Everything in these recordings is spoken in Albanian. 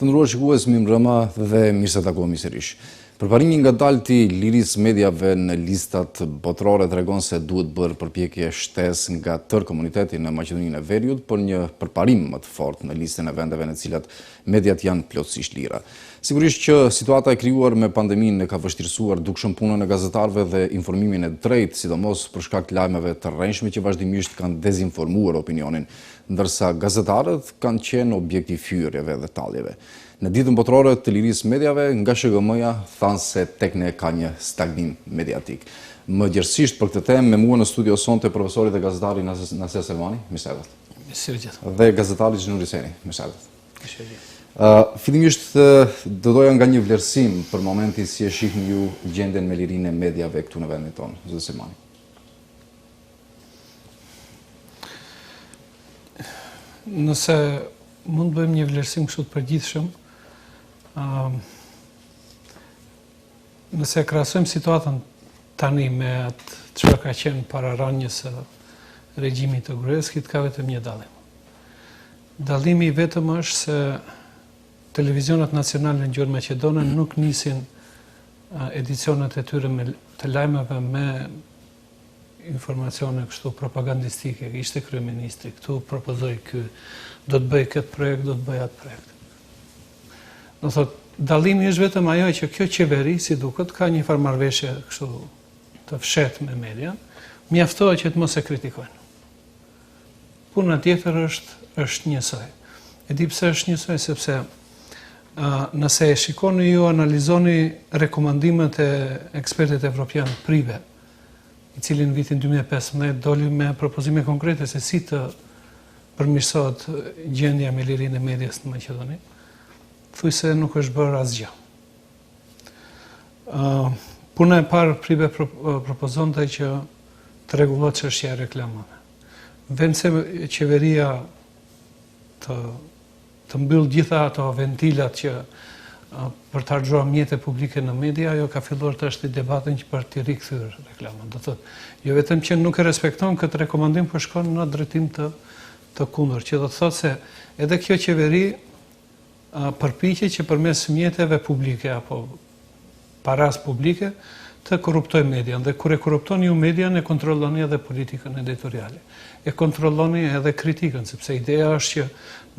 Të nderuar shikues, mirë mbrëma dhe mirë se takuam sërish. Përparimi ngadaltë i lirisë mediave në listat botërore tregon se duhet bërë përpjekje shtesë nga tërë komuniteti në Maqedoninë e Veriut për një përparim më të fortë në listën e vendeve në të cilat mediat janë plotësisht lira. Sigurisht që situata e krijuar me pandeminë ka vështirësuar dukshëm punën e gazetarëve dhe informimin e drejtë, sidomos për shkak të lajmeve të rrënjshme që vazhdimisht kanë dezinformuar opinionin, ndërsa gazetarët kanë qenë objekti i fyerjeve dhe talljeve. Në ditën botërore të lirisë mediave, nga SHGM-ja thanë se tek ne ka një stagnim mediatik. Më gjërësisht për këtë temë, me mua në studio sonte profesori dhe gazetari Nasser Selmani, mirë se erdhët. Dhe gazetari Xhinur Hyseni, mirë se erdhët. Fillimisht do doja nga një vlerësim për momentin si e shihni ju gjendjen me lirinë e mediave këtu në vendin tonë, zoti Selmani. Nëse mund bëjmë një vlerësim kështu të përgjithshëm, nëse krahasojmë situatën tani me atë çka ka qenë para rënies së regjimit të Gruevskit, ka vetëm një dallim. Dallimi i vetëm është se televizionat nacionale në gjuhën maqedone nuk nisin edicionet e tyre të lajmeve me informacione kështu propagandistike. Ishte kryeministri, këtu propozoi ky, do të bëj këtë projekt, do të bëj atë projekt. Do thot, dallimi është vetëm ajo që kjo qeveri, si duket, ka një farë marrëveshje kështu të fshehtë me media, mjaftohet që të mos e kritikojnë. Puna tjetër është njësoj. E di pse është njësoj, sepse nëse e shikoni ju, analizoni rekomandimet e ekspertit evropian Prive, i cili në vitin 2015 doli me propozime konkrete se si të përmirësohet gjendja me lirinë e medias në Maqedoni, thuaj se nuk është bërë asgjë. Puna e parë Prive propozonte që të rregullohet çështja e reklamave. Vend se qeveria të mbyll gjitha ato ventilat që për të harxhuar mjete publike në media, ajo ka filluar të është debatin që për të rikthyer reklamën. Do thotë, jo vetëm që nuk e respekton këtë rekomandim, por shkon në drejtim të kundërt, që do të thotë se edhe kjo qeveri përpiqet që përmes mjeteve publike apo paras publike të korruptoj median, dhe kur e korruptoni ju median, e kontrolloni edhe politikën editoriale. E kontrolloni edhe kritikën, sepse ideja është që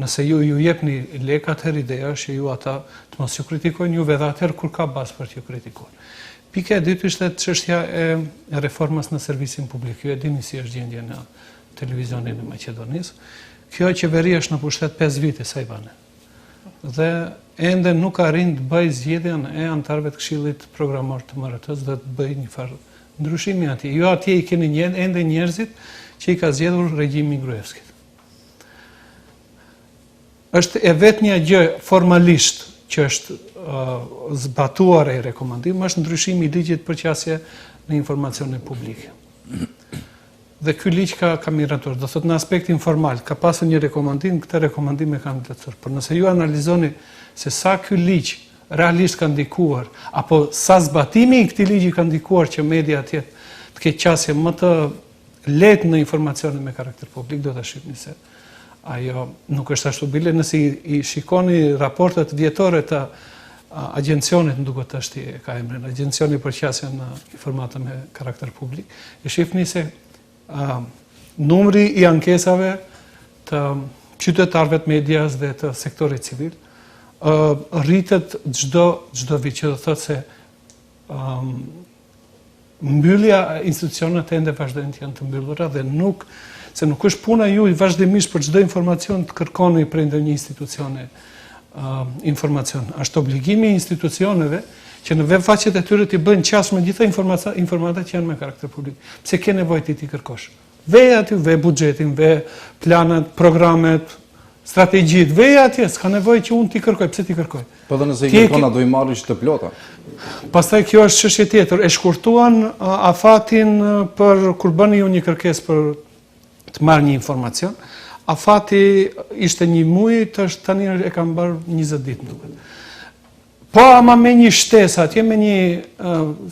nëse ju jepni lek, atëherë ideja është që ju ata të mos ju kritikojnë juve dhe atëherë kur ka bazë për t'ju kritikuar. Pika e dytë ishte çështja e reformës në servisin publik. Ju e dini si është gjendja në televizionin e Maqedonisë. Kjo qeveri është në pushtet 5 vite sa i bane. Dhe ende nuk arrin të bëj zgjedhjen e anëtarëve të Këshillit Programor të MRT-s dhe të bëj një farë ndryshimi atje. Jo atje i keni ende njerëzit që i ka zgjedhur regjimi i Gruevskit. Është e vetmja gjë formalisht që është zbatuar e rekomandim, është ndryshimi i ligjit për qasje në informacione publike. Dhe ky ligj ka miratuar, do thot në aspektin formal, ka pasur një rekomandim, këtë rekomandim e kanë vlerësuar. Por nëse ju analizoni se sa ky ligj realisht ka ndikuar, apo sa zbatimi i këtij ligji ka ndikuar që media atje të ketë qasje më të lehtë në informacione me karakter publik, do ta shihni se ajo nuk është ashtu bile. Nëse i shikoni raportet vjetore të agjencionit, në duket është ka emrin, agjencioni për qasjen në informata me karakter publik, e shihni se numri i ankesave të qytetarëve të medias dhe të sektorit civil rritet çdo vit, që do thotë se mbyllja institucionet ende vazhdojnë të janë të mbyllura dhe nuk është puna juaj vazhdimisht për çdo informacion të kërkoni prej ndonjë institucione informacion. Është obligimi i institucioneve që në web faqet e tyre t'i bëjnë qasje me gjitha informatat që janë me karakter publik. Pse ke nevojë ti kërkosh? Veja aty, ve buxhetin, ve planet, programet, strategjitë, veja atje, s'ka nevojë që unë t'i kërkoj. Pse t'i kërkoj? Po dhe nëse i kërkon, do i marrish të plota. Pastaj kjo është çështje tjetër. E shkurtuan afatin për kur bëni ju një kërkesë për të marrë një informacion. Afati ishte 1 muaj, tani e kam bërë 20 ditë, më duket. Po ama me një shtesë atje, me një,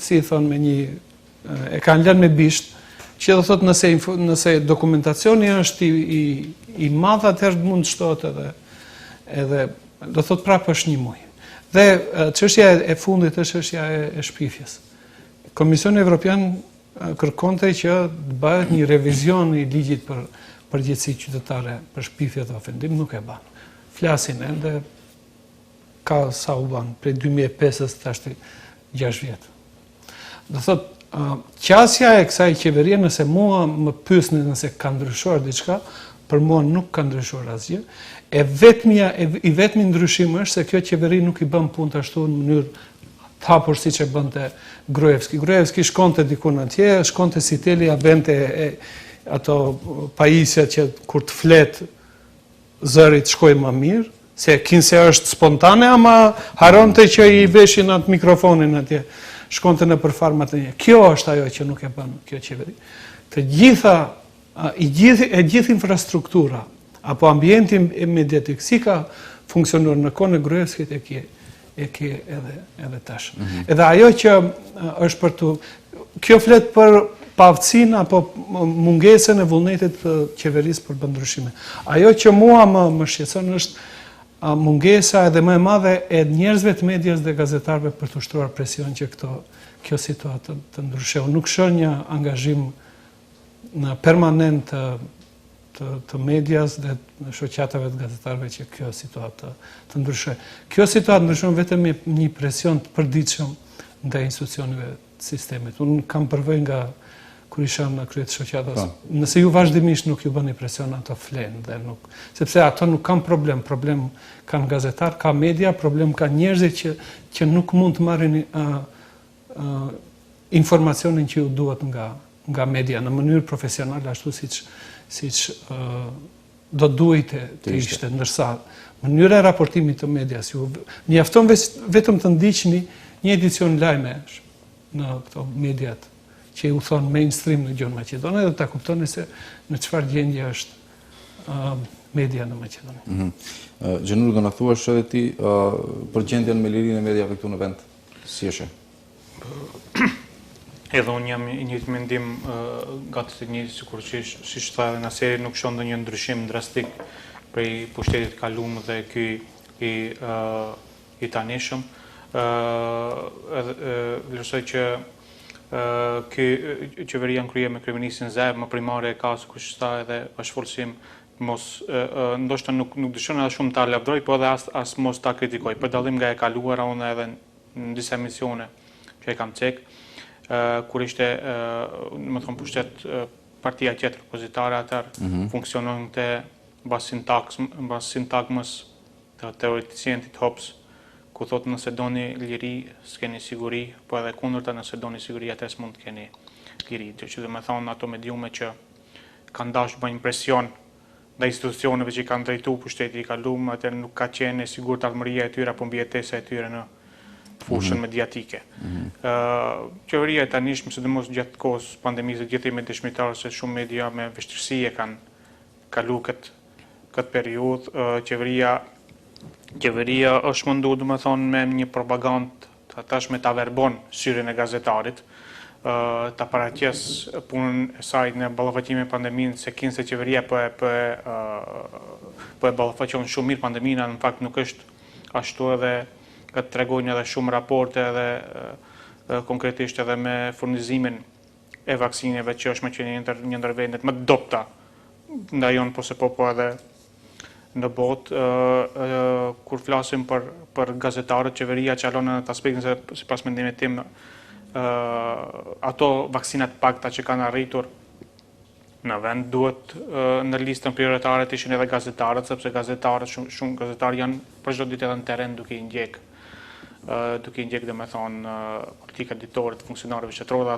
si thonë, me një, e kanë lënë me bisht, që do thotë nëse dokumentacioni është i madh, atëherë mund të shtohet edhe Do thot prapë është 1 muaj. Dhe çështja e fundit është çështja e shpifjes. Komisioni Evropian kërkonte që të bëhet një revizion i ligjit për përgjegjësi qytetare për shpifje dhe ofendim, nuk e ban. Flasin ende ka sa u ban, prej 2005-ës tash 6 vjet. Do thot, qasja e kësaj qeverie, nëse mua më pyesni nëse ka ndryshuar diçka, për mua nuk ka ndryshuar asgjë. I vetmi ndryshim është se kjo qeveri nuk i bën punë ashtu në mënyrë të hapur siç e bënte Gruevski. Gruevski shkonte diku atje, shkonte si teli, ja bente ato pajisjet që kur të flet zërit shkoj më mirë, se kinse është spontane, ama haronte që i veshin atë mikrofonin atje, shkonte në përfarmat e një. Kjo është ajo që nuk e bën kjo qeveri. Të gjitha, e gjithë infrastruktura, apo ambienti mediatik, si ka funksionuar në kohën e Gruevskit e ke edhe tash. Edhe ajo që është për të... Kjo flet për pavësin apo mungesën e vullnetit të qeverisë për bën ndryshime. Ajo që mua më shqetëson është mungesa edhe më e madhe e njerëzve të medias dhe gazetarëve për të ushtruar presion që kjo situatë të ndryshojë. Nuk shoh një angazhim permanent të medias dhe në shoqatave të gazetarëve që kjo situatë të ndryshojë. Kjo situatë ndryshon vetëm me një presion të përditshëm ndaj institucioneve të sistemit. Unë kam përvojë nga kur isha në krye të shoqatës. Nëse ju vazhdimisht nuk ju bëni presion, ato flenë dhe nuk, sepse ato nuk kanë problem kanë gazetar, ka media, problem ka njerëzit që nuk mund të marrin informacionin që ju duhet nga media në mënyrë profesionale ashtu siç do duhet të ishte, ndërsa mënyra e raportimit të medias ju mjafton vetëm të ndiqni një edicion lajmesh në këto mediat që u thonë mainstream në gjuhën maqedone dhe ta kuptoni se në çfarë gjendje është media në Maqedoni. Gjenur, do na thuash edhe ti për gjendjen me lirinë e mediave këtu në vend, si është? Edhe unë jam një të mendim gati të njëjtë sikur siç tha edhe Naseri, nuk shoh ndonjë ndryshim drastik prej pushtetit kaluar dhe ky i tanishëm. Vlerësoj që ky qeveria në krye me kryeministin Zeb, më primare e ka sikur tha edhe është forcim ndoshta nuk dëshon edhe shumë ta lavdroj, po edhe as mos ta kritikoj. Për dallim nga e kaluara, unë edhe në disa emisione që e kam cek, kur ishte, më thonë, pushtet partia tjetër opozitare, atër funksionon të bas sintagmës të teoreticientit Hobbes, ku thotë nëse doni liri, s'keni siguri, po edhe kundërta nëse doni siguri, atës mund të keni liri. Që dhe me thonë ato mediume që kanë dashur bëjnë presion dhe institucioneve që i kanë drejtu pushteti i kaluar, atër nuk ka qenë e sigurt ardhmëria e tyre apo mbijetesa e tyre në fushën mediatike. Qeveria e tanishme, sidomos gjatë kohës pandemisë, gjithë me dëshmitarë se shumë media me vështirësi e kanë kalu këtë periudhë. Qeveria është mundu, do të thonë, me një propagandë tashme ta verbon syrin e gazetarit, ta paraqes punën e saj në ballafaqim me pandeminë, se kinse qeveria po e ballafaqon shumë mirë pandeminë, në fakt nuk është ashtu, edhe këtë tregojnë edhe shumë raporte edhe konkretisht edhe me furnizimin e vaksineve që është me qenë një ndër vendet më dobta nda jonë po se po edhe në botë. Kur flasim për gazetarët, qeveria qalon në të aspektin se si pas mendimit tim ato vaksinat pakta që kanë arritur në vend duhet në listën prioritare të ishin edhe gazetarët, sepse gazetarët, shumë gazetarë janë për çdo ditë edhe në teren duke i ndjek dhe me thonë politika ditore të funksionarëve shtetëror, dhe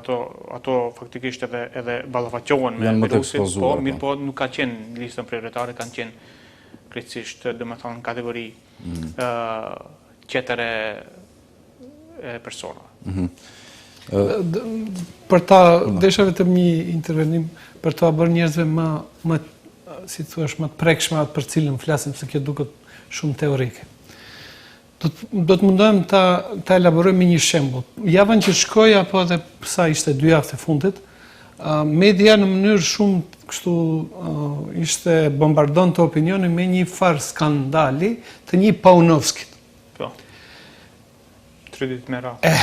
ato faktikisht edhe ballafaqohen me virusin, po nuk ka qenë në listën prioritare, kanë qenë krejtësisht dhe me thonë kategori tjetër e personave. Për ta desha vetëm një intervenim për ta bërë njerëzve më si thua më të prekshme atë për cilën flasim, se kjo duket shumë teorike. Do të mundohem ta elaboroj me një shembull. Javën që shkoja, apo edhe sa ishte 2 javë të fundit, media në mënyrë shumë kështu ishte bombardon të opinioni me një farë skandali të një Paunovskit. Po. 3 ditë me radhë.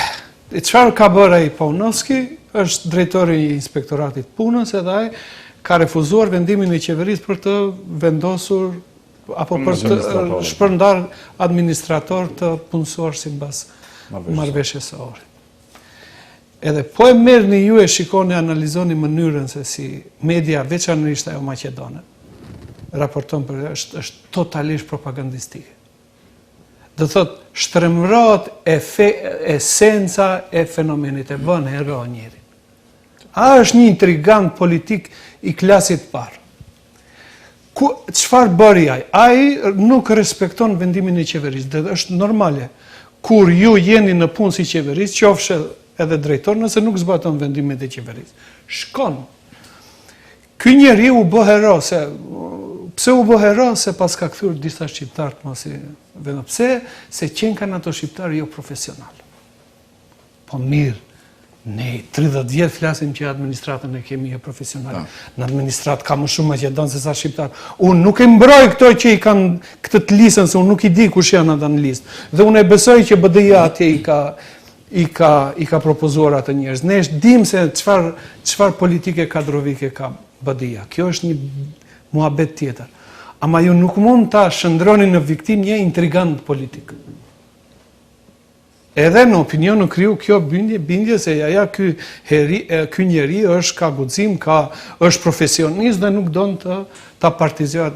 Çfarë ka bërë ai Paunovski? Është drejtori i inspektoratit punës edhe ai ka refuzuar vendimin e qeverisë për të vendosur apo për të shpërndar administrator të punësuar sipas marrëveshjes së orit. Edhe po e merrni ju e shikoni, analizoni mënyrën se si media, veçanërisht ajo maqedone, raporton për është totalisht propagandistike. Do thot, shtremrohet esenca e fenomenit, e bën hero njëri. A është një intrigant politik i klasit parë. Çfarë bëri ai? Ai nuk respekton vendimin e qeverisë, dhe është normale. Kur ju jeni në punë si qeverisë, qofshë edhe drejtor, nëse nuk zbaton vendimet e qeverisë, shkon. Ky njeri u bë hero, pse u bë hero? Se pas ka kthyer disa shqiptar të mos i vënë. Pse? Se qenë kanë ato shqiptarë jo profesional. Po mirë, ne 30 vjet flasim që administratën e kemi e profesionale. Në administratë ka më shumë maqedonë se sa shqiptar. Unë nuk e mbroj këto që i kanë këtë të listën, se unë nuk i di kush janë ata në listë. Dhe unë e besoj që BDI-ja atje i ka propozuar atë njerëz. Ne dim se çfarë politike kadrovike ka BDI-ja. Kjo është një muhabet tjetër. Ama ju nuk mund ta shndroni në viktim një intrigant politik. Edhe në opinionin kriju kjo bindje se ky njeri është ka guxim, është profesionist dhe nuk don ta partizojë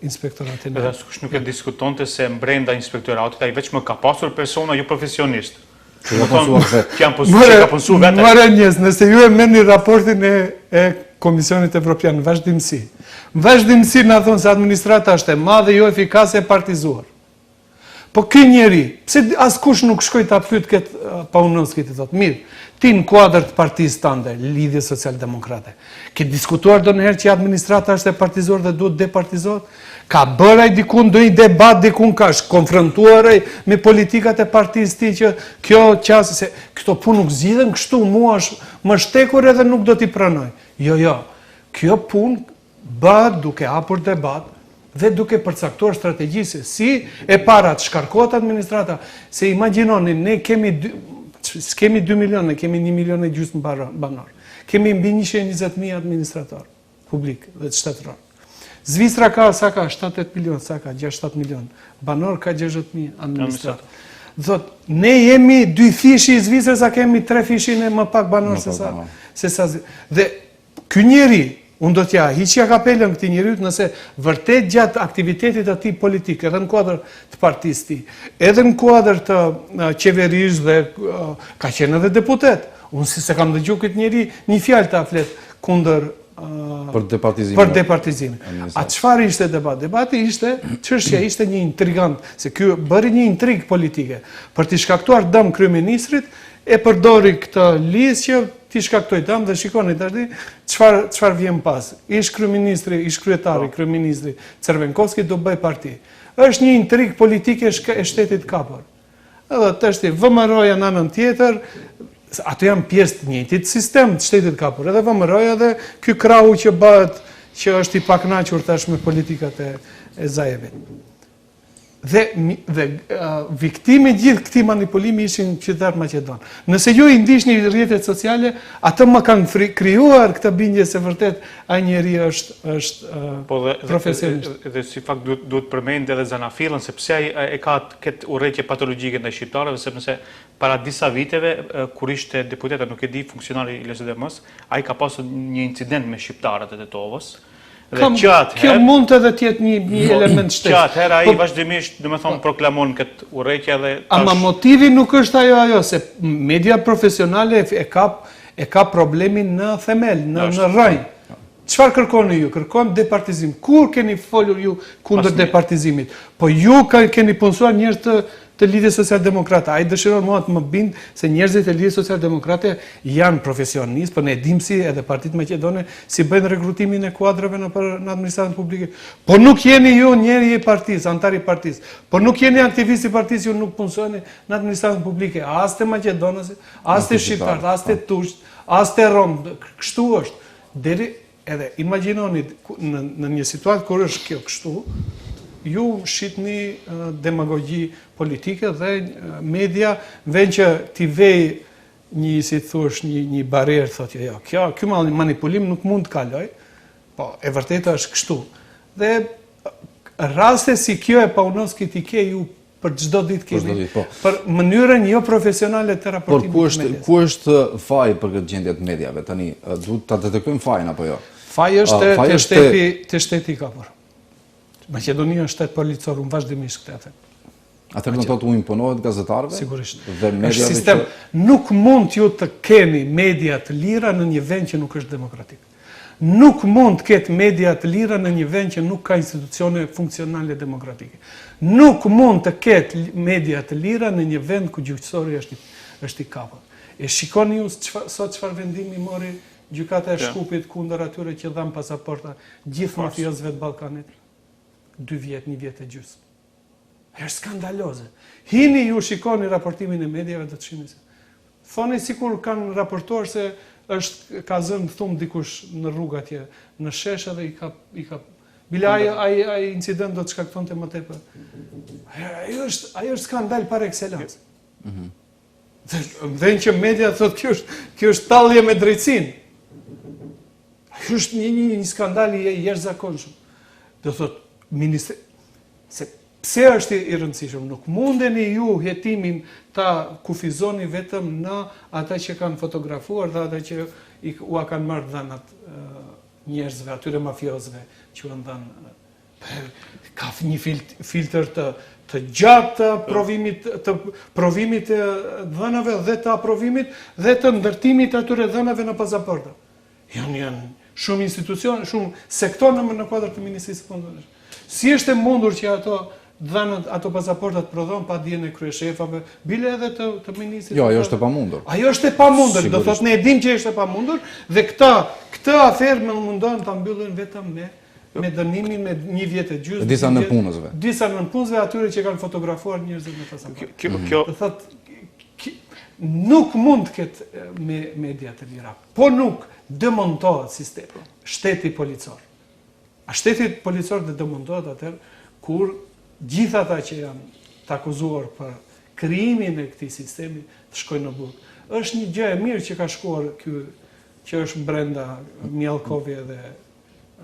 inspektoratin. Edhe askush nuk e diskutonte se brenda inspektoratit ai vetëm ka pasur persona jo profesionist. Që ka punsuar vetë. Mërë njës, nëse ju e merrni raportin e Komisionit Evropian, vazhdimsi na thonë se administrata është e madhe, jo efikase, e partizuar. Po ky njeri, pse askush nuk shkoi ta pyet këtë Paunovskit, i thotë, mirë, ti në kuadër të partisë tënde, Lidhje Social-Demokrate, ke diskutuar ndonjëherë që administrata është e partizuar dhe duhet departizohet? Ka bërë ai diku ndonjë debat, diku ka konfrontuar ai me politikat e partisë tij që kjo qasë se këto punë nuk zgjidhen kështu, mua është më shtekur edhe nuk do t'i pranoj. Jo. Kjo punë bëhet duke hapur debat dhe duke përcaktuar strategji se si e para të shkarkohet administrata, se imagjinoni, ne kemi 2 milion, ne kemi 1,5 milion banor. Kemi mbi 120.000 administrator publik dhe të shtetëror. Zvicra ka 7-8 milion, 6-7 milion. Banor ka 60.000 administrator. Thot, ne jemi 2 fishi i Zvicrës, a kemi 3 fishin e më pak banor se sa. Dhe ky njeri, unë do t'ja hiqja kapelën këtij njeriut nëse vërtet gjatë aktivitetit të tij politik, edhe në kuadër të partisë tij, edhe në kuadër të qeverisë dhe ka qenë edhe deputet. Unë si se kam dëgjuar këtë njeri një fjalë ta flet kundër për departizimin. A çfarë ishte debat? Debati ishte, çështja ishte një intrigant, se ky bëri një intrigë politike për t'i shkaktuar dëm kryeministrit, e përdori këtë listë që t'i shkaktoi dëm dhe shikoni tani çfarë vjen pas. Ish kryetari, kryeministri Cervenkovski do bëj parti. Është një intrigë politike e shtetit kapur. Edhe tashti VMRO-ja në anën tjetër, ato janë pjesë të njëjtit sistem të shtetit kapur. Edhe VMRO-ja dhe ky krau që bëhet, që është i pakënaqur tash me politikat e Zajevit. Dhe viktimi gjithë këtij manipulimi ishin qytetarët maqedon. Nëse ju i ndiqni rrjetet sociale, ato më kanë krijuar këtë bindje se vërtet ai njeri është profesionist. Dhe si fakt duhet përmend edhe Zanafillën, sepse ai e ka këtë urrëtie patologjike ndaj shqiptarëve, sepse para disa viteve kur ishte deputet, nuk e di, funksionari i LSDM-s, ai ka pasur një incident me shqiptarët e Tetovës. Kjo mund edhe t'jetë një element shtesë. Qatë hera ai vazhdimisht, domethënë, proklamon këtë urrëtie dhe ama motivi nuk është ajo, se media profesionale e ka problemin në themel, në rrënjë. Çfarë kërkoni ju? Kërkon departizim. Kur keni folur ju kundër departizimit? Po ju keni punësuar njerëz të Lidhjes Social-Demokrate. Ai dëshiron mua të më bind se njerëzit e Lidhjes Social-Demokrate janë profesionistë, po ne dim si edhe Partitë Maqedone si bëjnë rekrutimin e kuadrave në administratën publike. Po nuk jeni ju njeri i partisë, antar i partisë. Po nuk jeni aktivist i partisë, ju nuk punësoni në administratën publike. As të maqedonësit, as të shqiptarët, as të turqët, as te rom, kështu është. Deri edhe imagjinoni në një situatë kur është kjo kështu, ju shitni demagogji politike dhe media vjen që t'i vej një, si thush, një barierë, thotë jo, kjo manipulim nuk mund të kaloj, po e vërteta është kështu. Dhe raste si kjo e paunos këti ke ju për çdo ditë kemi, për mënyrën jo profesionale të raportimit të medias. Ku është faji për këtë gjendje të mediave? Tani, duhet ta detektojmë fajin apo jo? Faji është te shteti i kapur. Maqedonia është shtet policor, unë vazhdimisht këtë them. Atëherë do të thotë u imponohet gazetarëve? Sigurisht. Dhe mediave sistem. Nuk mund ju të keni media të lira në një vend që nuk është demokratik. Nuk mund të ketë media të lira në një vend që nuk ka institucione funksionale demokratike. Nuk mund të ketë media të lira në një vend ku gjyqësori është i kapur. E shikoni ju sot çfarë vendimi mori gjykata e Shkupit kundër atyre që dhanë pasaporta gjithë mafiozëve të Ballkanit. 2 vjet, 1 vjet e gjysmë. Është skandaloze. Hini ju shikoni raportimin e mediave do të shihni se. Thoni sikur kanë raportuar se ka zënë thumë dikush në rrugë atje, në shesh edhe i ka bile ai incident do të shkaktonte më tepër. Ajo është skandal par excellence. Dhe që media thotë kjo është tallje me drejtsinë. Kjo është një skandal i jashtëzakonshëm. Do thotë pse është i rëndësishëm? Nuk mundeni ju jetimin ta kufizoni vetëm në ata që kanë fotografuar dhe ata që u kanë marrë dhënat njerëzve, atyre mafiozëve që u dhënë. Ka një filtr të gjatë të provimit të dhënave dhe të aprovimit dhe të ndërtimit atyre dhënave në pasaporta. Janë shumë institucione, shumë sektorë në kuadër të Ministrisë së Punës. Si është e mundur që ato pasaportat prodhon pa dijen e kryeshefave, bile edhe të ministrit? Jo, ajo është e pamundur. Ajo është e pamundur, do thotë ne e dimë që është e pamundur dhe këtë aferë më mundohen ta mbyllin vetëm me dënimin me 1 vjet e gjysmë. Disa nënpunësve. Disa nënpunësve atyre që kanë fotografuar njerëzit me pasaport. Do thotë nuk mund të ketë media të lira, po nuk demontohet sistemi, shteti policor. A shteti policor dhe demontohet atëherë kur gjithë ata që janë të akuzuar për krijimin e këtij sistemi të shkojnë në burg. Është një gjë e mirë që ka shkuar ky që është brenda Mjallkovi edhe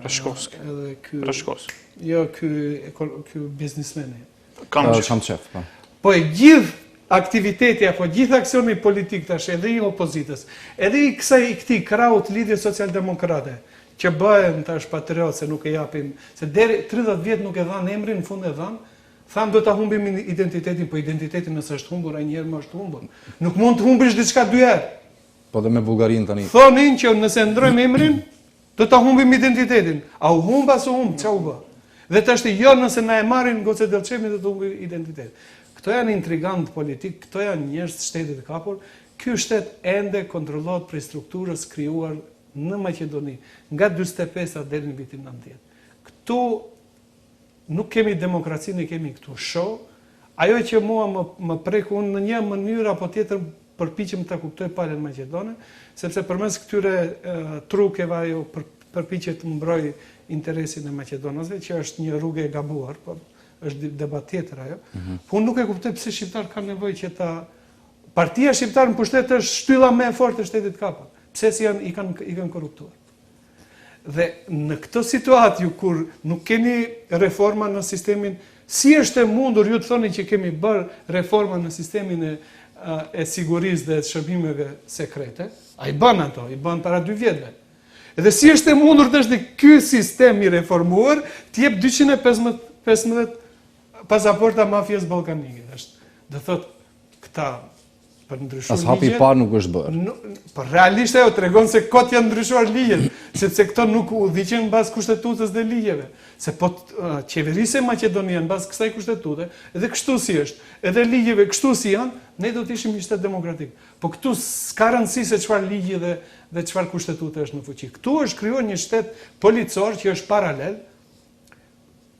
Rashkovski. Edhe ky Rashkovski. Jo, ky biznesmeni. Kamçev, po. Po e gjithë aktiviteti apo gjithë aksioni politik tash edhe i opozitës, edhe i këtij kraut lidhje socialdemokrate që bëhen tash patriot se nuk e japin, se deri 30 vjet nuk e dhanë emrin, në fund e dhanë, thamë do ta humbim identitetin, po identiteti nëse është humbur, ai njerë më është humbur. Nuk mund të humbish diçka 2 herë. Po dhe me Bullgarinë tani. Thonin që nëse ndrojmë emrin, do ta humbim identitetin. A u humb as u humb, ç'a u bë? Dhe tash jo nëse na e marrin Goce Delçemi do të humbim identitetin. Këto janë intrigantë politik, këto janë njerëz të shtetit të kapur. Ky shtet ende kontrollohet prej strukturës krijuar në Maqedoni, nga 45 deri në vitin 90. Këtu nuk kemi demokraci, ne kemi këtu show. Ajo që mua më prek unë në një mënyrë apo tjetër përpiqem ta kuptoj palën maqedone, sepse përmes këtyre trukeve ajo përpiqet të mbrojë interesin e maqedonësve, që është një rrugë e gabuar, po është debat tjetër ajo. Po unë nuk e kuptoj pse shqiptarët kanë nevojë që partia shqiptare në pushtet është shtylla më e fortë e shtetit kapur. Pse si i kanë korruptuar. Dhe në këtë situatë ju kur nuk keni reforma në sistemin, si është e mundur ju të thoni që kemi bërë reforma në sistemin e sigurisë dhe shërbimeve sekrete, a i bën ato, i bën para 2 vjetëve. Edhe si është e mundur të është ky sistem i reformuar të jep 215 pasaporta mafjes ballkanike. Dhe thotë këta për ndryshuar ligjet. As hapi i parë nuk është bërë. Por realisht ajo tregon se kot janë ndryshuar ligjet, sepse këto nuk udhëhiqen mbas kushtetutës dhe ligjeve. Se po qeverisë e Maqedonia mbas kësaj kushtetute, edhe kështu si është, edhe ligjeve kështu si janë, ne do të ishim një shtet demokratik. Po këtu s'ka rëndësi se çfarë ligji dhe çfarë kushtetute është në fuqi. Këtu është krijuar një shtet policor që është paralel,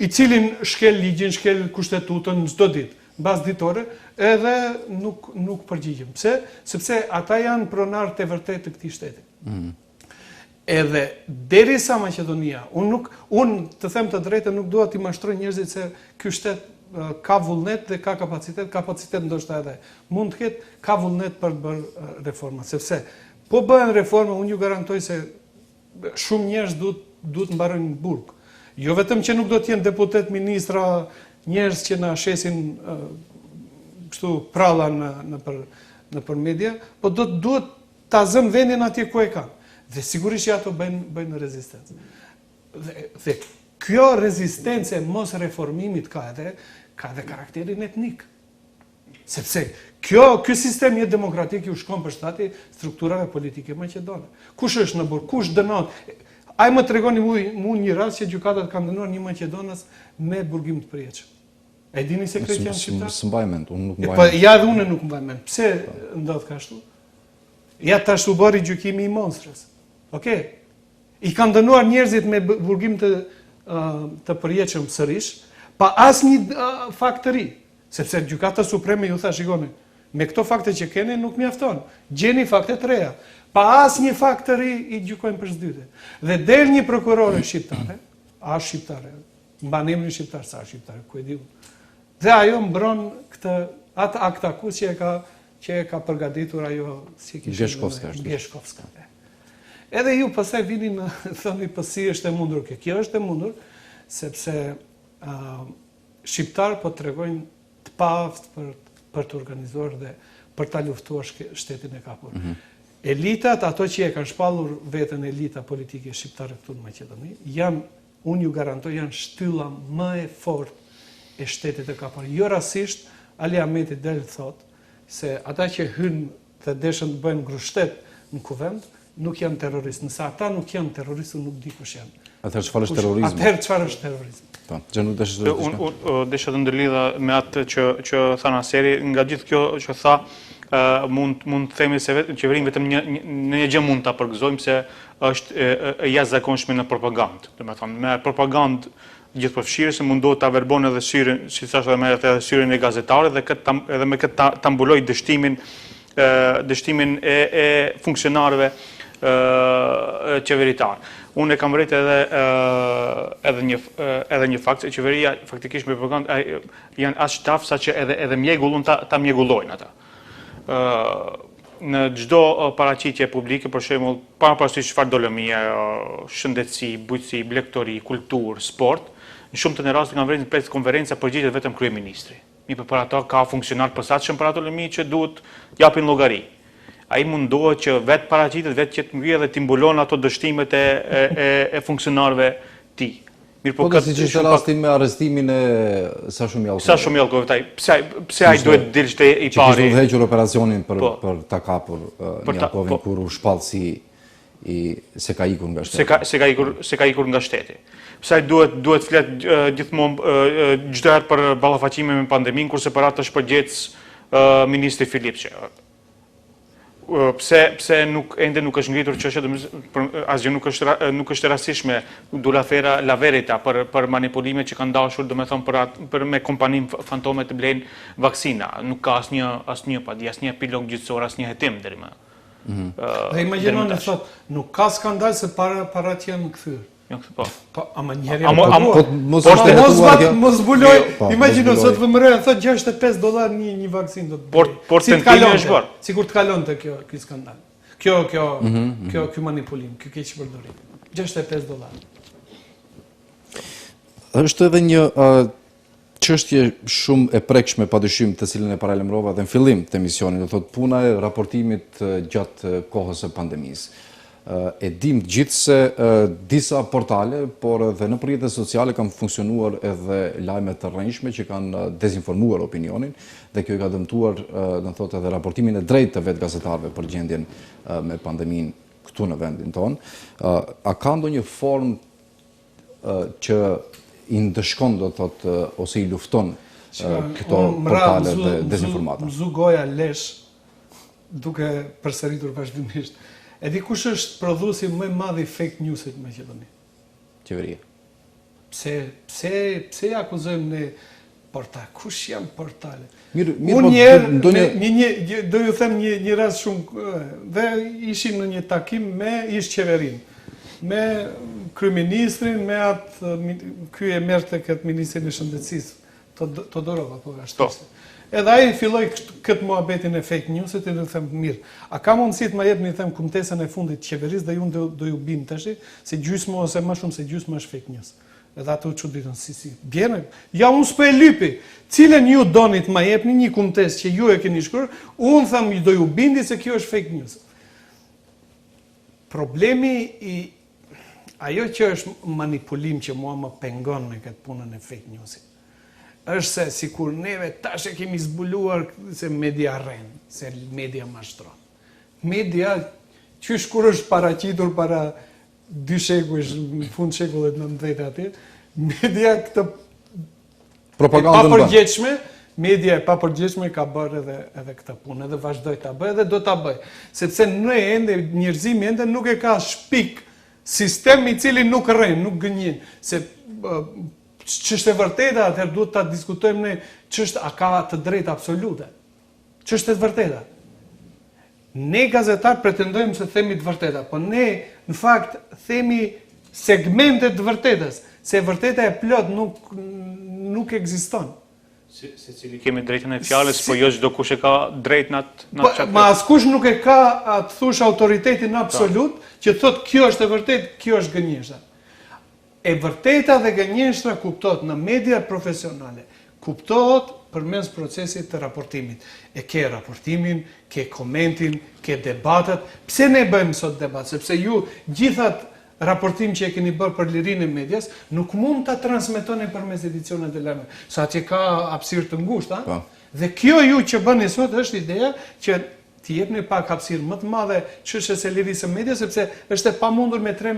i cilin shkel ligjin, shkel kushtetutën çdo ditë. bazë ditore, edhe nuk përgjigjem. Pse? Sepse ata janë pronarë të vërtet të këtij shteti. Edhe derisa Maqedonia, unë të them të drejtë, nuk dua t'i mashtroj njerëzit se ky shtet ka vullnet dhe ka kapacitet ndoshta edhe mund të ketë, ka vullnet për të bërë reforma, sepse po bëhen reforma, unë ju garantoj se shumë njerëz duhet mbarojnë në burg. Jo vetëm që nuk do të jenë deputet, ministra, njerëz që na shesin kështu pralla nëpër media, po duhet ta zënë vendin atje ku e kanë. Dhe sigurisht që ato bëjnë rezistencë. Dhe kjo rezistencë e mos reformimit ka edhe karakterin etnik. Sepse ky sistem jetë demokratik ju shkon për shtati strukturave politike maqedone. Kush është në burg? Kush dënon? Ai më tregoni mu një rast që gjykatat kanë dënuar një maqedonas me burgim të përjetshëm. E dini se këtë janë shqiptar? S'mbaj mend, unë nuk mbaj mend. Po ja dhe unë nuk mbaj mend. Pse ndodh kështu? Ja tash u bëri gjykimi i monstrës. Okej. I kanë dënuar njerëzit me burgim të përjetshëm sërish, pa asnjë fakt të ri. Sepse gjykata supreme ju tha, shikoni, me këto fakte që keni nuk mjafton. Gjeni fakte të reja. Pa asnjë fakt të ri i gjykojnë për s'dyte. Dhe del një prokurore shqiptare, mban emrin shqiptar, sa shqiptare, ku e di unë. Dhe ajo mbron atë akt akus që e ka përgatitur ajo si Geshkovska. Edhe ju pastaj vini thoni po si është e mundur kjo. Kjo është e mundur sepse shqiptar po tregojnë të paaft për të organizuar dhe për ta luftuar shtetin e kapur. Elitat, ato që e kanë shpallur veten elita politike shqiptare këtu në Maqedoni, unë ju garantoj, janë shtylla më e fortë e shtetit e kapur. Jo rastisht, Ali Ahmeti del thot se ata që hynë dhe deshën të bëjnë grushtet në kuvend, nuk janë terroristë. Nëse ata nuk janë terroristë, nuk di kush janë. Atëherë çfarë është terrorizmi? Atëherë çfarë është terrorizmi? Po, gjë nuk dëshoj të thosh. Unë desha të ndërlidha me atë që tha Naseri, nga gjithë kjo që tha, mund të themi se qeverinë vetëm në një gjë mund ta përgëzojmë se është e jashtëzakonshme në propagandë. Domethënë, me propagandë gjithëpërfshirëse mundohet ta verbon edhe syrin, si thash edhe syrin e gazetarëve dhe edhe me këtë ta mbuloj dështimin e funksionarëve qeveritar. Unë e kam vërejt edhe një fakt, se qeveria faktikisht me propagandë janë as shtaf sa që edhe mjegullun ta mjegullojnë ata. Në çdo paraqitje publike, për shembull, parasysh çfarë dolëmia, shëndetësi, bujqësi, blegtori, kulturë, sport, në shumë të raste kanë vënë pjesë konferenca përgjigjet vetëm kryeministri. Mirë, për ato ka funksionar posaçëm për ato lëmi që duhet japin llogari. Ai mundohet që vetë paraqitet, vetë që të ngrihet dhe timbulon ato dështimet e funksionarëve të tij. Mirë, po siç ishte rasti me arrestimin e Sasho Mjallkovit. Sasho Mjallkovit, pse ai duhet dilshte i pari? Që kishte udhëhequr operacionin për ta kapur Mjallkovin kur u shpall se ka ikur nga shteti. Se ka ikur nga shteti. Pse ai duhet flet gjithmonë çdo herë për ballafaqime me pandeminë, kurse për atë është përgjegjës ministri Filipçi. Pse ende nuk është ngritur çështja, asgjë nuk është rastishme, dul afera La Verita për manipulimet që kanë dashur, domethënë për me kompaninë fantome të blejnë vaksina. Nuk ka asnjë padi, asnjë epilog gjyqësor, asnjë hetim deri më. Dhe imagjinoni thot, nuk ka skandal se parat janë kthyer. Po, ama njëri mos zbuloj. Imagjino sot vëmërën thot $65 një vaksinë do të bëj. Por tentimi është bërë. Sikur të kalonte ky skandal. Ky manipulim, ky keq përdorim. $65. Është edhe një çështje shumë e prekshme padyshim, të cilën e paralajmërova edhe në fillim të emisionit, do thotë puna e raportimit gjatë kohës së pandemisë. E dim gjithë se disa portale, por edhe në rrjetet sociale kanë funksionuar edhe lajme të rrënjshme që kanë dezinformuar opinionin dhe kjo i ka dëmtuar, do thotë, edhe raportimin e drejtë të vetë gazetarëve për gjendjen me pandeminë këtu në vendin tonë. A ka ndonjë formë që i ndëshkon, do thotë, ose i lufton këto portale dhe dezinformata? Mzu goja lesh duke përsëritur vazhdimisht. E di kush është prodhuesi më i madh i fake newsit në Maqedoni? Qeveria. Pse akuzojmë ne portale. Kush janë portale? Mirë, do ju them një rast shumë, dhe ishim në një takim me ish qeverin, me kryeministrin, me atë, ky e merrte këtë ministrin e shëndetësisë, Todorova, po ashtu. Edhe ai filloi këtë muhabetin e fake newsit, dhe them mirë, a ka mundësi të më jepni them kumtesën e fundit të qeverisë dhe unë do ju bim tash se gjysmë ose më shumë se gjysmë është fake news. Edhe ato çuditën si bjerë. Ja unë s'po e lypi. Cilën ju doni të më jepni një kumtesë që ju e keni shkruar, unë them do ju bindi se kjo është fake news. Problemi ajo që është manipulim që mua më pengon me këtë punën e fake newsit, është se sikur neve tash e kemi zbuluar se media rren, se media mashtron. Media, qysh kur është paraqitur para 2 shekujsh, në fund shekullit 19 aty, media këtë papërgjegjshme, media e papërgjegjshme ka bërë edhe këtë punë, edhe vazhdoj ta bëj, edhe do ta bëj. Sepse ne ende njerëzimi ende nuk e ka shpik sistem i cili nuk rren, nuk gënjen, se ç'është e vërteta, atëherë duhet ta diskutojmë ne ç'është a ka të drejtë absolute. Ç'është e vërteta? Ne gazetar pretendojmë se themi të vërteta, po ne në fakt themi segmente të vërtetës, se vërteta e plot nuk ekziston. Se cili kemi drejtën e fjalës, po jo çdo kush e ka drejt në atë. Ma askush nuk e ka atë thush autoritetin absolut që thotë kjo është e vërtetë, kjo është gënjeshtra. E vërteta dhe gënjeshtra kuptohet në media profesionale, kuptohet përmes procesit të raportimit. E ke raportimin, ke komentin, ke debatet. Pse ne bëjmë sot debat? Sepse ju gjithat raportim që e keni bërë për lirinë e medias, nuk mund ta transmetoni përmes edicioneve të lajmeve, sa atje ka hapësirë të ngushtë, Dhe kjo ju që bëni sot është ideja që t'i jepni pak hapësirë më të madhe çështjes së lirisë së medias, sepse është e pamundur me 3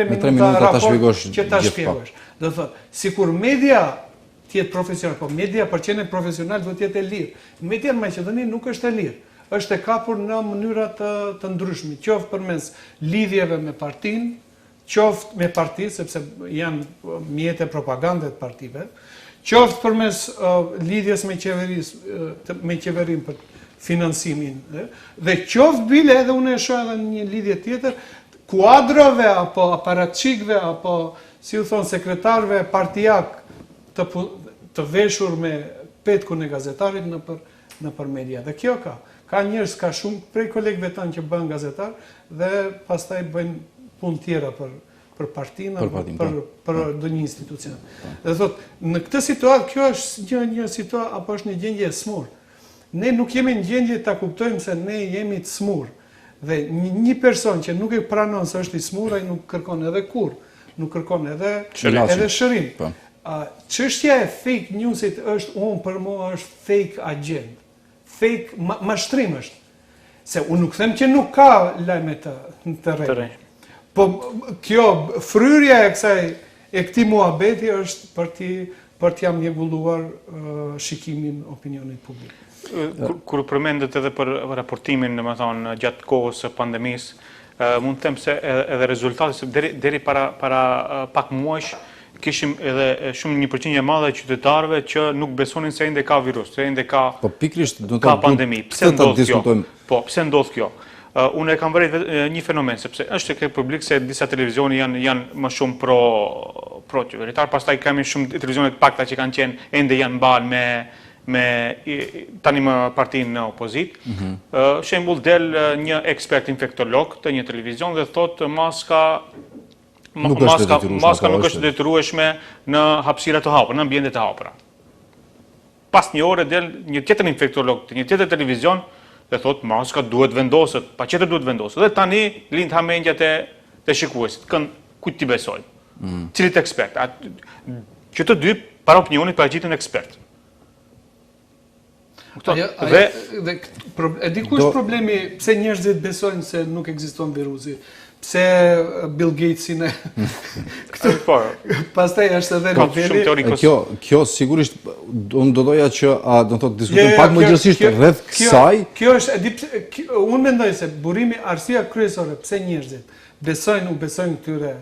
minuta raport që ta shpjegosh. Do thotë, sikur media të jetë profesional, po media për qenë profesional duhet të jetë e lirë. Media në Maqedoni nuk është e lirë. Është e kapur në mënyra të ndryshme, qoftë përmes lidhjeve me partinë, qoftë me parti, sepse janë mjete propagande të partive, qoftë përmes lidhjes me qeverinë për finansimin, dhe qoftë bile edhe unë e shoh edhe një lidhje tjetër, kuadrave apo aparatçikëve apo si u thon sekretarëve partijak të veshur me petkun e gazetarit nëpër media. Dhe kjo ka njerëz, ka shumë prej kolegëve tanë që bëhen gazetar dhe pastaj bëjnë punë tjera për partinë, për ndonjë institucion. Dhe thotë, në këtë situatë kjo është një situatë apo është një gjendje e smurë. Ne nuk jemi në gjendje ta kuptojmë se ne jemi të smurë. Dhe një person që nuk e pranon se është i smurë, ai nuk kërkon edhe kurrë, nuk kërkon edhe shërim. Çështja e fake newsit është për mua është fake agent. Fake mashtrim është. Se unë nuk them që nuk ka lajme të rrejtë. Po kjo fryrja e këtij muhabeti është për t'ja mjegulluar shikimin opinionit publik. Kur përmendet edhe për raportimin, domethënë gjatë kohës së pandemisë, mund të them se edhe rezultati deri para pak muajsh kishim edhe shumë një përqindje e madhe e qytetarëve që nuk besonin se ende ka virus, se ende ka pandemi. Pse ndodh kjo? Po, pse ndodh kjo? Unë e kam vërejt një fenomen, sepse është e publik se disa televizioni janë më shumë pro qeveritar, pastaj kemi shumë televizionet pakta që kanë qenë ende janë mbalë me tani më partinë në opozit. Shembull del një ekspert infektolog të një televizion dhe thotë maska nuk është detyrueshme në hapësira të hapura, në ambiente të hapura. Pas një ore del një tjetër infektolog të një tjetër televizion dhe thotë maska duhet vendoset, patjetër duhet vendoset. Dhe tani lind hamendja te shikuesit, kujt t'i besojnë? Cilit ekspert? Që të dy para opinionit paraqitin ekspert. E di ku është problemi, pse njerëzit besojnë se nuk ekziston virusi? Pse Bill Gatesin pastaj është edhe niveli. Kjo sigurisht unë do doja që do të diskutojmë pak më gjithësisht rreth kësaj. Kjo është, unë mendoj se burimi, arsyeja kryesore pse njerëzit besojnë këtyre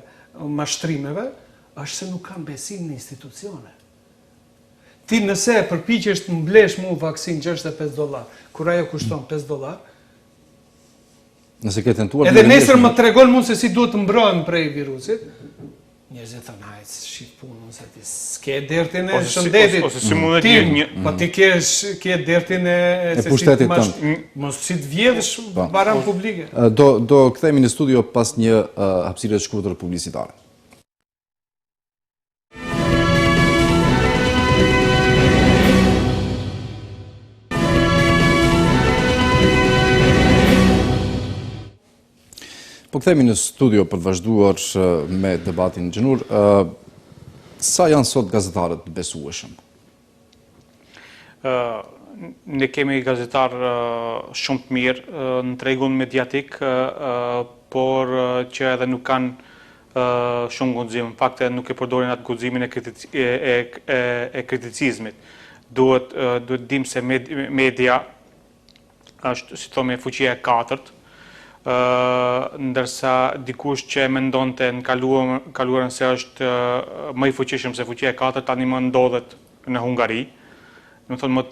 mashtrimeve, është se nuk kanë besim në institucione. ti nëse përpiqesh të mblesh mu vaksinë që është $5, kur ajo kushton $5, Nëse ke tentuar... edhe nesër më tregon mu se si duhet të mbrohem prej virusit, njerëzit thonë, hajt, shif punën, se ti s'ke dertin e shëndetit, ose si mundet po ti ke dertin e pushtetit tënd. Mos si të vjedhësh baran publike. Do kthehemi në studio pas një hapësire të shkurtër publicitare. Po kthehemi në studio për të vazhduar me debatin gjënur. Sa janë sot gazetarët besueshëm? Ne kemi gazetarë shumë të mirë në tregun mediatik, por që edhe nuk kanë shumë guxim. Në fakt nuk e përdorin atë guximin e kriticizmit. Duhet dim se media është, si thome, fuqia e katërt, ndërsa dikush që mendonte në kaluarën se është më i fuqishëm se fuqia e katërt, tani më ndodhet në Hungari. Do të thonë,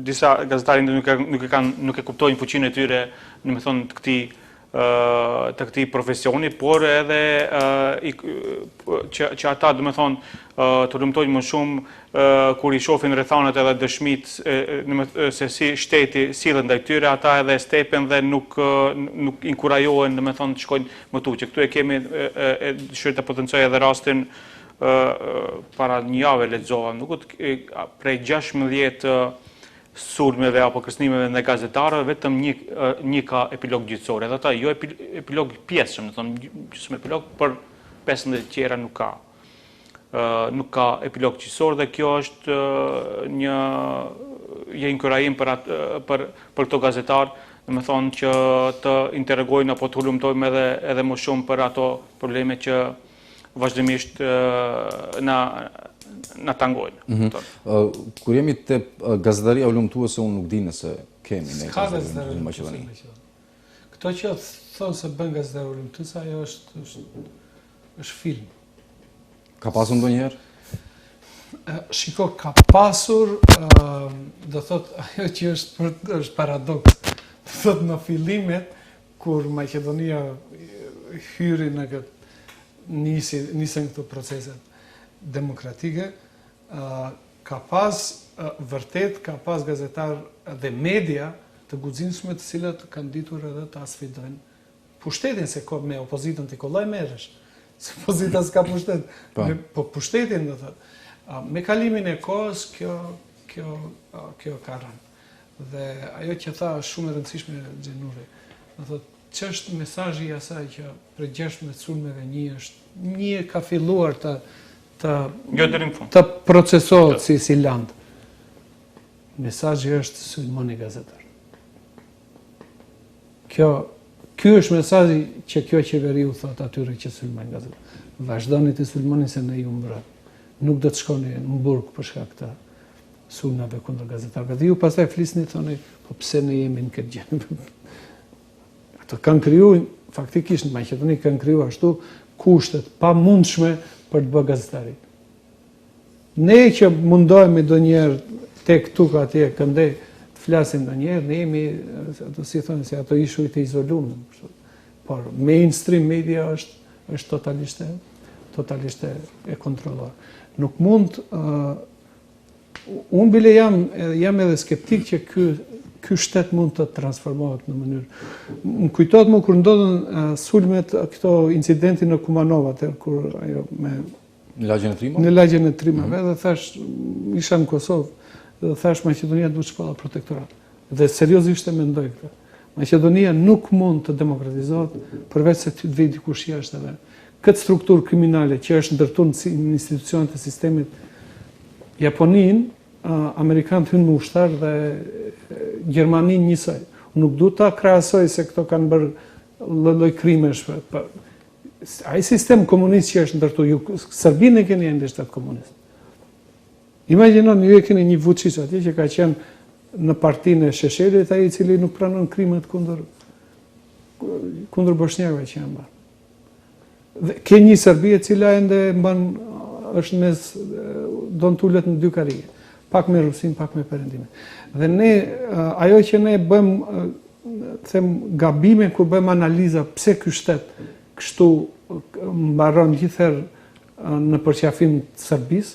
disa gazetarë nuk e kuptojnë fuqinë e tyre, do të thonë, të këtij profesioni, por edhe që ata, do të thonë, të lumtojnë më shumë kur i shohin rrethanat edhe dëshmitë se si shteti sillet ndaj tyre, ata edhe stepen dhe nuk inkurajohen, do të thonë, të shkojnë më tuqe. Këtu e kemi dëshirë të potencoj edhe rastin para një jave lexova, prej 16 sulmeve apo kërcënimeve ndaj gazetarëve, vetëm një ka epilog gjyqësor. Edhe ata jo epilog pjesëshëm, do të thonë gjysmë epilog, për 15 tjera nuk ka. Nuk ka epilog gjyqësor dhe kjo është një inkurajim për këto gazetarë, do të thonë që të interrogojnë apo të hulumtojmë edhe më shumë për ato probleme që vazhdimisht na tangojnë. Kur jemi te gazetaria ulumtuese, unë nuk di nëse kemi ne gazetari në Maqedoni. Këto që thonë se bën gazetari ulumtuese, ajo është film. Ka pasur ndonjëherë? Shiko, ka pasur, do thot, ajo që është paradoks. Do thot, në fillimet, kur Maqedonia hyri në këtë, nisën këto proceset demokratike, vërtet ka pas gazetar dhe media të guximshme të cilat kanë ditur edhe të sfidojnë pushtetin, se me opozitën t'i kollaj merresh. Se opozita s'ka pushtet, po pushtetin, do thot. Me kalimin e kohës, kjo ka rënë. Dhe ajo që tha është shumë e rëndësishme Xhenuri. Do thot, ç'është mesazhi i asaj që për 16 sulmeve një ka filluar të procesohet si land. Mesazhi është sulmoni gazetar. Ky është mesazhi që kjo qeveri u thot atyre që sulmojnë gazetar. Vazhdoni të sulmoni se ne ju mbret. Nuk do të shkoni në burg për shkak të sulmeve kundër gazetarëve. Dhe ju pastaj flisni, thoni, po pse ne jemi në këtë gjë? Ato kanë krijuar, faktikisht në Maqedoni kanë krijuar ashtu kushtet pa mundshme për të bërë gazetari. Ne që mundohemi ndonjëherë tek tuk atje këndej të flasim ndonjëherë, ne jemi, ato si thonë, se ato ishujt e izoluar. Por mainstream media është totalisht e kontrolluar. Nuk mund, unë bile jam edhe skeptik që ky shtet mund të transformohet në mënyrë. Më kujtohet më kur ndodhen sulmet, këto incidenti në Kumanova, kur ajo me në lagjen e Trimave? Në lagjen e Trimave, dhe thash, isha në Kosovë, dhe thash Maqedonia duhet shpalla protektorat. Dhe seriozisht e mendoj këtë. Maqedonia nuk mund të demokratizohet përveç se të vijë dikush jashtë edhe. Këtë strukturë kriminale që është ndërtuar në institucionet e sistemit Japonin, Amerikanët hynë më ushtar dhe Gjermanin njësoj. Nuk du ta krahasoj se këto kanë bërë lloj krimesh. Ai sistem komunist që është ndërtuar, Serbinë e keni ende shtat komunist. Imagjinon, ju e keni një Vučić atje që ka qenë në partinë e Sheshelit, ai i cili nuk pranon krimet kundër bosnjakëve që janë bërë. Dhe ke një Serbi e cila ende është mes do në tullet në dy karige. Pak me Rusin, pak me Perëndimin. Dhe ne, ajo që ne bëjmë, them gabime kur bëjmë analiza pse ky shtet kështu mbaron gjithherë në përqafim të Serbisë,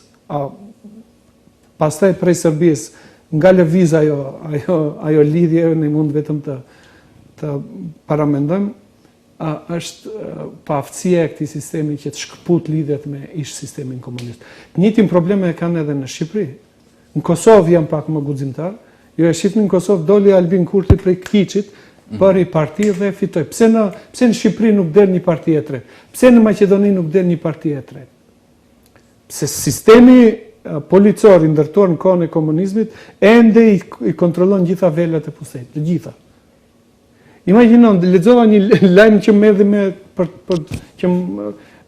pastaj prej Serbisë nga lëviz ajo lidhje, ne mund vetëm të paramendojmë, është paaftësia e këtij sistemi që të shkëput lidhjet me ish sistemin komunist. Të njëjtin probleme e kanë edhe në Shqipëri. Në Kosovë janë pak më guximtar. Jo e shifni në Kosovë doli Albin Kurti prej Kiçit për një parti dhe fitoi. Pse në Shqipëri nuk del një parti e tretë? Pse në Maqedoni nuk del një parti e tretë? Pse sistemi policor i ndërtuar në kohën e komunizmit ende i kontrollon gjitha velat e pushtet, të gjitha. Imagjinon, lexova një lajm që më erdhi me që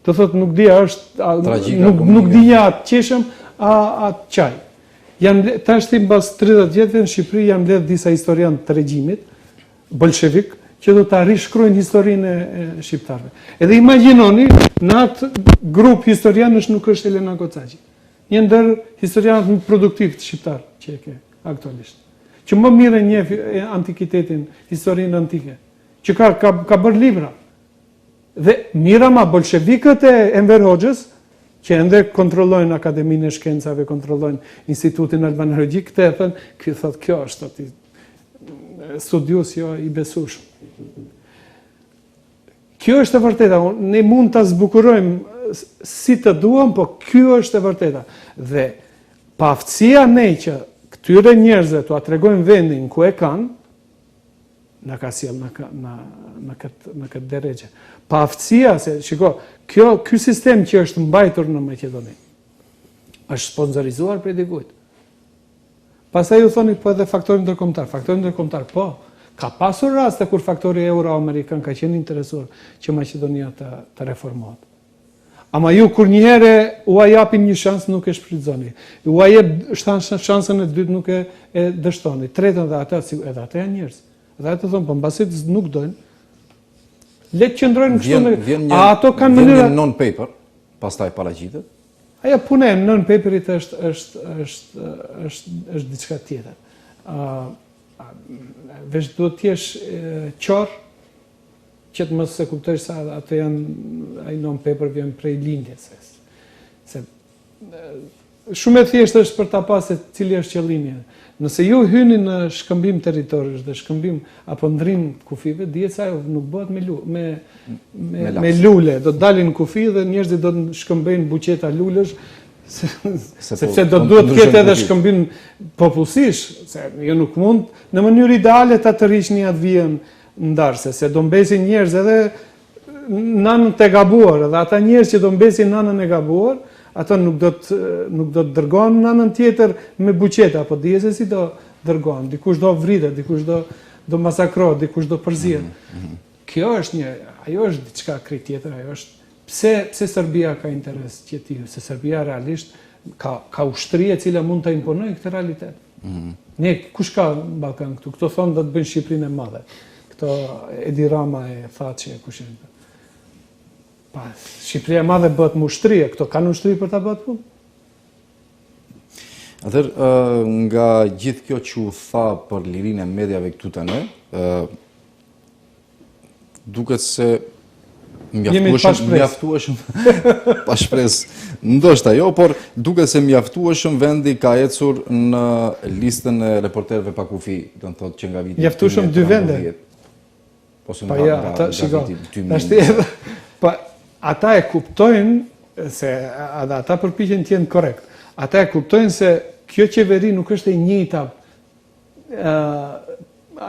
do thotë nuk dia është nuk dija atë qeshëm a çaj. Tash mbas 30 vjetëve në Shqipëri janë mbledh disa historianë të regjimit bolshevik që do ta rishkruajnë historinë e shqiptarëve. Edhe imagjinoni, në atë grup historianësh nuk është Elena Gocaçi. Një ndër historianët më produktiv të shqiptar që e ke aktualisht. Që më mirë e njeh antikitetin, historinë antike, që ka bërë libra. Dhe mira ma bolshevikët e Enver Hoxhës, që ende kontrollojnë Akademinë e Shkencave, kontrollojnë Institutin Albanologjik, këte e thënë, kjo është studius jo i besueshëm. Kjo është e vërteta, ne mund të zbukurojmë si të duam, po kjo është e vërteta. Dhe paaftësia ne që këtyre njerëzve të atregojnë vendin ku e kanë, në ka sjell në këtë deregje. Paaftësia, se shiko, ky sistem që është mbajtur në Maqedoni, është sponsorizuar prej dikujt. Pastaj ju thoni po edhe faktori ndërkombëtar. Faktori ndërkombëtar, po, ka pasur raste kur faktori euro-amerikan ka qenë interesuar që Maqedonia të reformohet. Ama ju kur një herë u japin një shansë nuk e shfrytëzoni. U jep shansën e dytë nuk e dështoni. Tretën dhe edhe ata janë njerëz. Dhe ata thonë, po mbasi nuk dojnë. Le të qëndrojnë kështu me ato kanë mënyra. Vjen një non-paper, pastaj paraqitet. Ajo puna e non-paperit është diçka tjetër. Veç duhet të jesh qorr që të mos e kuptosh sa ato janë, ai non-paper vjen prej lindjes. Se shumë e thjeshtë është për ta pasur cili është qëllimi. Nëse ju hyni në shkëmbim territorësh dhe shkëmbim apo ndrim kufive, dihet se ajo nuk bëhet me lule. Do të dalin në kufi dhe njerëzit do të shkëmbejnë buqeta lulesh, sepse do duhet të ketë edhe shkëmbim popullsish, se jo nuk mund në mënyrë ideale ta tërhiqni atë vijën ndarse, se do mbesin njerëz edhe nanën e gabuar, edhe ata njerëz që do mbesin nanën e gabuar, ato nuk do të dërgohen në anën tjetër me buqeta, apo dihet se si do dërgohen. Dikush do vritet, dikush do masakrohet, dikush do përzihet. Kjo është ajo është diçka krejt tjetër, ajo është pse Serbia ka interes që ti, se Serbia realisht ka ushtri e cila mund të imponojë këtë realitet. Ne kush ka në Ballkan këtu? Këto thonë do të bëjnë Shqipërinë e madhe. Këto Edi Rama e Thaçi e kush janë. Pa, Shqipëria e madhe bëhet me ushtri, këto kanë ushtri për ta bërë punë. Atëherë, nga gjithë kjo që u tha për lirinë e mediave këtu te ne, duket se mjaftueshëm pa shpresë, ndoshta jo, por duket se mjaftueshëm vendi ka ecur në listën e reporterëve pa kufi, do të thotë që nga viti. Mjaftueshëm dy vende. Ose nga viti 2000. Pa ata e kuptojnë se ata përpiqen të jenë korrekt. Ata e kuptojnë se kjo qeveri nuk është e njëjta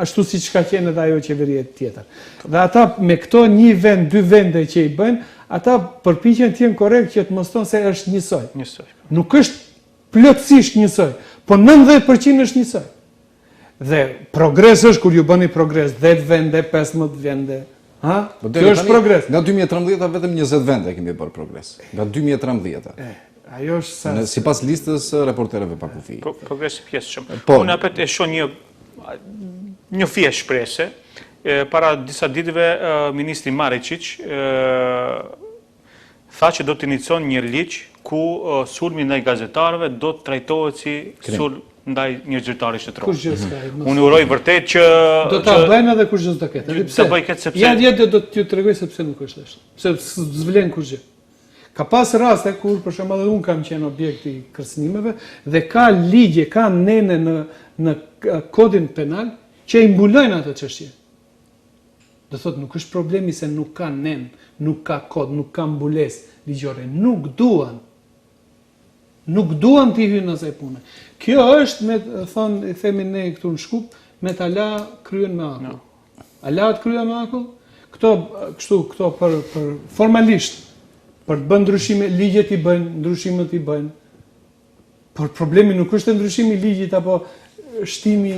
ashtu siç ka qenë edhe ajo qeveria tjetër. Dhe ata me këto një vend, dy vende që i bëjnë, ata përpiqen të jenë korrekt që të mos thonë se është njësoj. Nuk është plotësisht njësoj, po 90% është njësoj. Dhe progres është kur ju bëni progres 10 vende, 15 vende. Kjo është progres. Nga 2013 vetëm 20 vende kemi bërë progres. Nga 2013. Ajo është sa sipas listës reporterëve pa kufi. Progres i pjesëshëm. Unë apet e shoh një fije shprese. Para disa ditëve ministri Maričić tha që do të inicon një ligj ku sulmi ndaj gazetarëve do të trajtohet si sulm ndaj një zyrtari shtetëror. Kur gjë s'ka. Unë uroj vërtet që do ta bëjnë edhe kur gjë s'do ketë. do bëj këtë sepse ja do t'ju tregoj se pse nuk është ashtu. Pse s'vlen kur gjë. Ka pas raste kur për shembull edhe un kam qenë objekt i kërcënimeve dhe ka ligje, ka nene në kodin penal që i mbulojnë atë çështje. Do thotë nuk është problemi se nuk ka nen, nuk ka kod, nuk ka mbulesë ligjore, nuk duan. Nuk duan t'i hynë në asaj pune. Kjo është, themi ne këtu në Shkup, me t'ala kryen me akull. Ala të kryen me akull, këto për formalisht, për të bënë ndryshime, ligjet i bëjnë, ndryshimet i bëjnë. Por problemi nuk është ndryshimi i ligjit apo shtimi i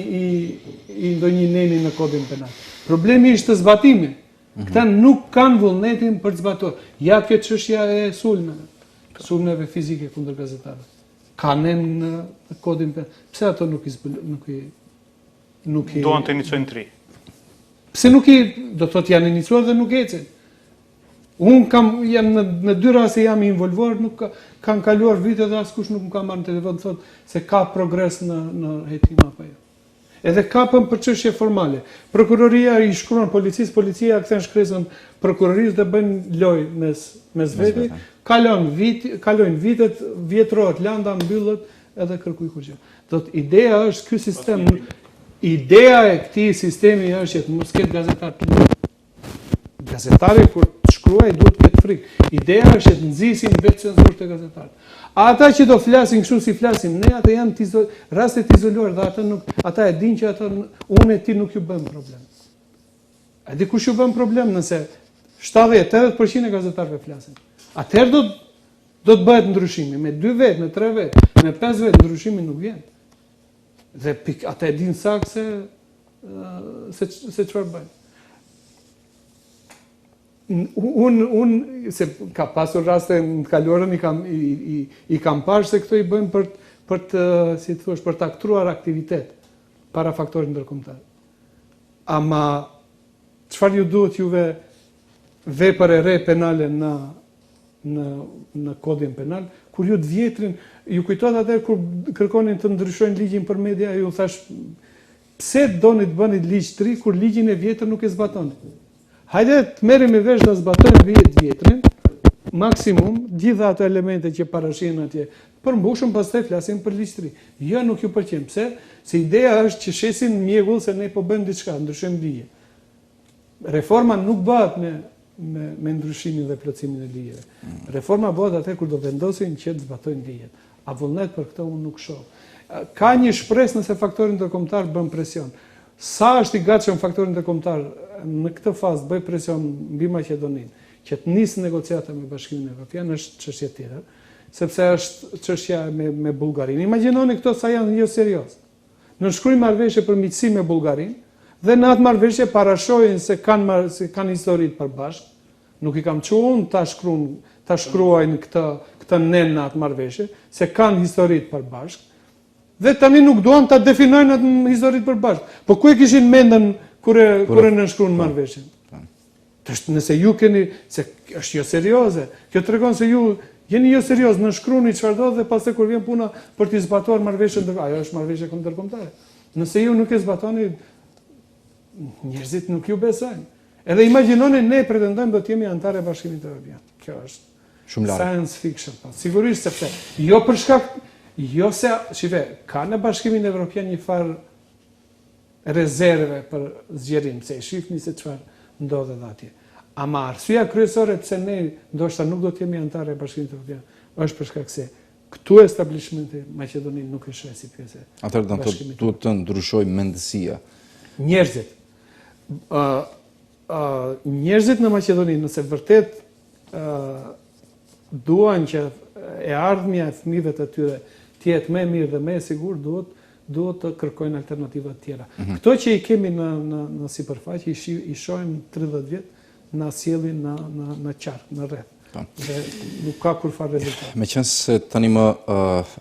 ndonjë neni në kodin penal. Problemi është të zbatimi. Këta nuk kanë vullnetin për të zbatuar. Ja kjo çështja e sulmeve fizike kundër gazetarëve. Ka në kodin penal. Pse ato nuk i duan të inicojnë tri? Pse nuk i, do thotë janë inicuar dhe nuk ecin. Unë jam në dy raste jam involvuar, nuk kanë kaluar vite dhe askush nuk më ka marrë në telefon të thotë se ka progres në hetim apo jo. Edhe kapën për çështje formale. Prokuroria i shkruan policisë, policia kthen shkresën prokurorisë dhe bëjnë lojë mes veti. Kalojnë vitet, vjetrohet landa, mbyllet edhe kërkuj kurrë. Do të ideja është ky sistem, ideja e këtij sistemi është që të mos ketë gazetar të lirë. Gazetari kur të shkruaj duhet të ketë frikë. Ideja është që të nxisin vetë cenzurë të gazetarët. Ata që do flasin kështu si flasim ne, ata janë rastet izoluar dhe ata e dinë që unë e ti nuk ju bëm problem. A di kush ju bëm problem nëse 70-80% e gazetarëve flasin. Atëherë do të bëhet ndryshimi me 2 vetë, me 3 vetë, me 5 vetë ndryshimi nuk vjen. Dhe ata e dinë saktë se çfarë bëjnë. Unë, se ka pasur raste në kaluarën i kam parë se këto i bëjmë për të aktruar aktivitet para faktorit ndërkombëtar. Ama çfarë ju duhet juve vepër e re penale në kodin penal, kur ju të vjetrin, ju kujtohet atëherë kur kërkonin të ndryshojnë ligjin për media, ju thash pse doni të bëni ligj të ri kur ligjin e vjetër nuk e zbatoni? Hajde të merremi vesh të zbatojmë vjetrin, maksimum, gjitha ato elemente që parashihen atje, përmbushëm, pastaj flasim për ligj të ri. Jo, nuk ju pëlqen. Pse? Se ideja është që shesin mjegull se ne po bëjmë diçka, ndryshojmë ligje. Reforma nuk bëhet me ndryshimin dhe plotësimin e ligjeve. Reforma bëhet atë kur do vendosin që të zbatojnë ligjet. A vullnet për këtë unë nuk shoh. Ka një shpresë nëse faktori ndërkombëtar bën presion. Sa është i gatshëm faktori ndërkombëtar në këtë fazë bëj presion mbi Maqedoninë që të nisë negociata me Bashkimin Evropian është çështje tjetër, sepse është çështja me Bullgarinë. Imagjinoni këto sa janë jo serioz. Nënshkruajnë marrëveshje për miqësi me Bullgarinë dhe në atë marrëveshje parashojnë se kanë histori të përbashkët. Nuk i kam thënë ta shkruajnë këtë nen në atë marrëveshje, se kanë histori të përbashkët. Dhe tani nuk duan ta definojnë atë histori të përbashkët. Po ku e kishin mendën kur e nënshkruan marrëveshjen? Nëse ju keni, se është jo serioze, kjo tregon se ju jeni jo serioz, nënshkruani çfarë do dhe pastaj kur vjen puna për të zbatuar marrëveshjen, ajo është marrëveshje ndërkombëtare. Nëse ju nuk e zbatoni, njerëzit nuk ju besojnë. Edhe imagjinoni ne pretendojmë do të jemi antarë e Bashkimit Evropian. Kjo është shumë larg. Science fiction. Sigurisht sepse jo për shkak ka në Bashkimin Evropian një farë rezerve për zgjerim, se i shihni se çfarë ndodhet atje. Ama arsyeja kryesore pse ne ndoshta nuk do të jemi antarë e Bashkimit Evropian është për shkak se këtu establishmenti Maqedoninë nuk e sheh si pjesë. Atëherë duhet të ndryshojë mendësia. Njerëzit në Maqedoni, nëse vërtet duan që e ardhmja e fëmijëve të tyre të jetë më e mirë dhe më e sigurt, duhet të kërkojnë alternativa të tjera. Këto që i kemi në sipërfaqe i shohim 30 vjet na sjellin në qark, në rreth. Dhe nuk ka kur farë rezultat. Meqense tani më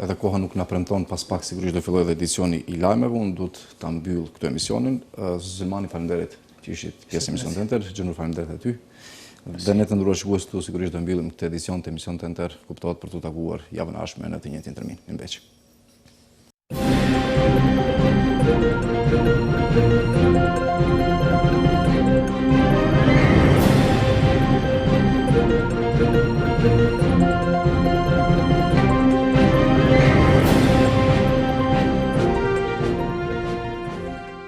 edhe koha nuk na premton, pas pak sigurisht do fillojë edhe edicioni i lajmeve, unë do ta mbyll këtë emisionin. Zulmani, faleminderit që ishit pjesë e emisionit tënd. Gjënur, faleminderit aty. Dhe ne të nderuar shikues këtu sigurisht do mbyllim këtë edicion të emisionit të Enter, kuptohet për të takuar javën e ardhshme në të njëjtin termin. Mirëmbëngjes.